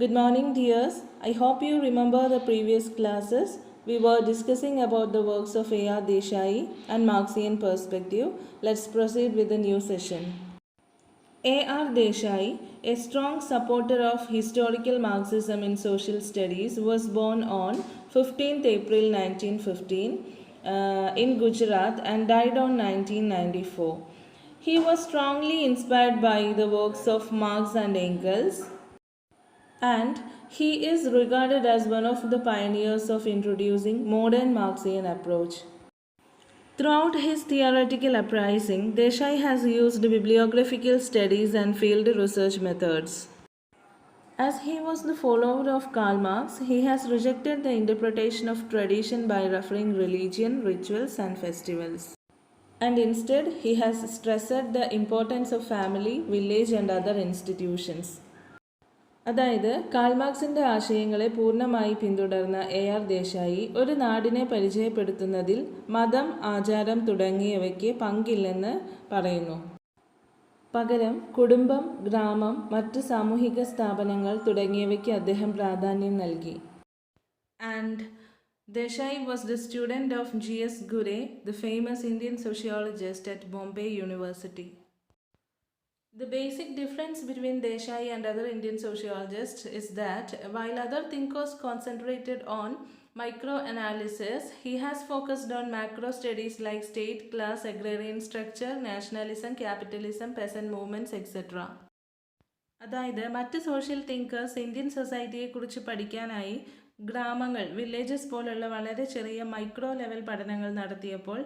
Good morning, dears. I hope you remember the previous classes. We were discussing about the works of A.R. Desai and Marxian perspective. Let's proceed with the new session. A.R. Desai, a strong supporter of historical Marxism in social studies, was born on 15th April 1915 in Gujarat and died on 1994. He was strongly inspired by the works of Marx and Engels, and he is regarded as one of the pioneers of introducing modern Marxian approach. Throughout his theoretical uprising, Desai has used bibliographical studies and field research methods. As he was the follower of Karl Marx, he has rejected the interpretation of tradition by referring religion, rituals, and festivals. And instead, he has stressed the importance of family, village, and other institutions. അതായത് കാൾമാർക്സിൻ്റെ ആശയങ്ങളെ പൂർണ്ണമായി പിന്തുടർന്ന A.R. Desai ഒരു നാടിനെ പരിചയപ്പെടുത്തുന്നതിൽ മതം, ആചാരം തുടങ്ങിയവയ്ക്ക് പങ്കില്ലെന്ന് പറയുന്നു. പകരം കുടുംബം, ഗ്രാമം, മറ്റ് സാമൂഹിക സ്ഥാപനങ്ങൾ തുടങ്ങിയവയ്ക്ക് അദ്ദേഹം പ്രാധാന്യം നൽകി. And Desai was the student of G.S. Ghurye, the famous Indian sociologist at Bombay University. The basic difference between Desai and other Indian sociologists is that while other thinkers concentrated on micro-analysis, he has focused on macro studies like state, class, agrarian structure, nationalism, capitalism, peasant movements, etc. അതായത് മറ്റ് social thinkers Indian സൊസൈറ്റിയെക്കുറിച്ച് പഠിക്കാനായി ഗ്രാമങ്ങൾ, villages പോലുള്ള വളരെ ചെറിയ micro level പഠനങ്ങൾ നടത്തിയപ്പോൾ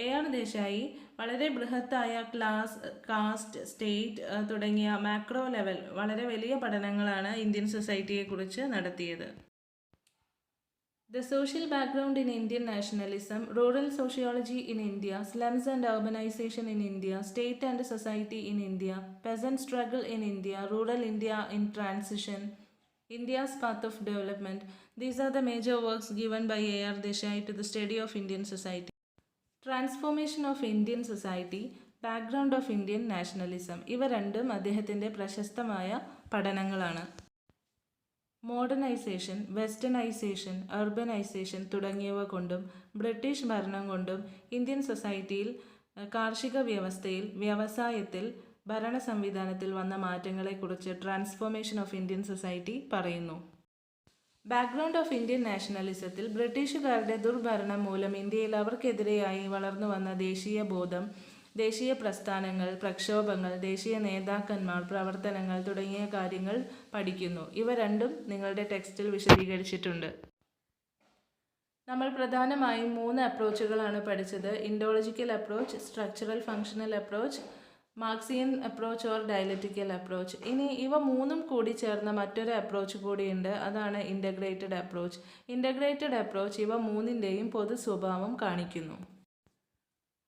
A.R. Desai വളരെ ബൃഹത്തായ ക്ലാസ്, കാസ്റ്റ്, സ്റ്റേറ്റ് തുടങ്ങിയ മാക്രോ ലെവൽ വളരെ വലിയ പഠനങ്ങളാണ് ഇന്ത്യൻ സൊസൈറ്റിയെക്കുറിച്ച് നടത്തിയത്. The social background in Indian nationalism, rural sociology in India, slums and urbanization in India, state and society in India, peasant struggle in India, rural India in transition, India's path of development. These are the major works given by A.R. Desai to the study of Indian society. Transformation of Indian society, background of Indian nationalism. ഇവ രണ്ടും അദ്ദേഹത്തിൻ്റെ പ്രശസ്തമായ പഠനങ്ങളാണ്. Modernisation, westernisation, urbanisation തുടങ്ങിയവ കൊണ്ടും British ഭരണം കൊണ്ടും Indian സൊസൈറ്റിയിൽ, കാർഷിക വ്യവസ്ഥയിൽ, വ്യവസായത്തിൽ, ഭരണ സംവിധാനത്തിൽ വന്ന മാറ്റങ്ങളെക്കുറിച്ച് ട്രാൻസ്ഫോർമേഷൻ ഓഫ് ഇന്ത്യൻ സൊസൈറ്റി പറയുന്നു. ബാക്ക്ഗ്രൗണ്ട് ഓഫ് ഇന്ത്യൻ നാഷണലിസത്തിൽ ബ്രിട്ടീഷുകാരുടെ ദുർഭരണം മൂലം ഇന്ത്യയിൽ അവർക്കെതിരെയായി വളർന്നു വന്ന ദേശീയ ബോധം, ദേശീയ പ്രസ്ഥാനങ്ങൾ, പ്രക്ഷോഭങ്ങൾ, ദേശീയ നേതാക്കന്മാർ, പ്രവർത്തനങ്ങൾ തുടങ്ങിയ കാര്യങ്ങൾ പഠിക്കുന്നു. ഇവ രണ്ടും നിങ്ങളുടെ ടെക്സ്റ്റിൽ വിശദീകരിച്ചിട്ടുണ്ട്. നമ്മൾ പ്രധാനമായും 3 അപ്രോച്ചുകളാണ് പഠിച്ചത്. Indological approach, structural functional approach, Marxian approach or dialectical approach. ഇനി ഇവ 3ഉം കൂടി ചേർന്ന മറ്റൊരു അപ്രോച്ച് കൂടിയുണ്ട്. അതാണ് ഇൻ്റഗ്രേറ്റഡ് അപ്രോച്ച്. ഇൻ്റഗ്രേറ്റഡ് അപ്രോച്ച് ഇവ 3ൻ്റെയും പൊതു സ്വഭാവം കാണിക്കുന്നു.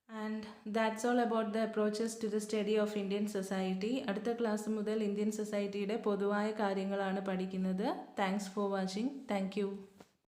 And that's all about the approaches to the study of Indian society. അടുത്ത ക്ലാസ് മുതൽ ഇന്ത്യൻ സൊസൈറ്റിയുടെ പൊതുവായ കാര്യങ്ങളാണ് പഠിക്കുന്നത്. Thanks for watching. Thank you.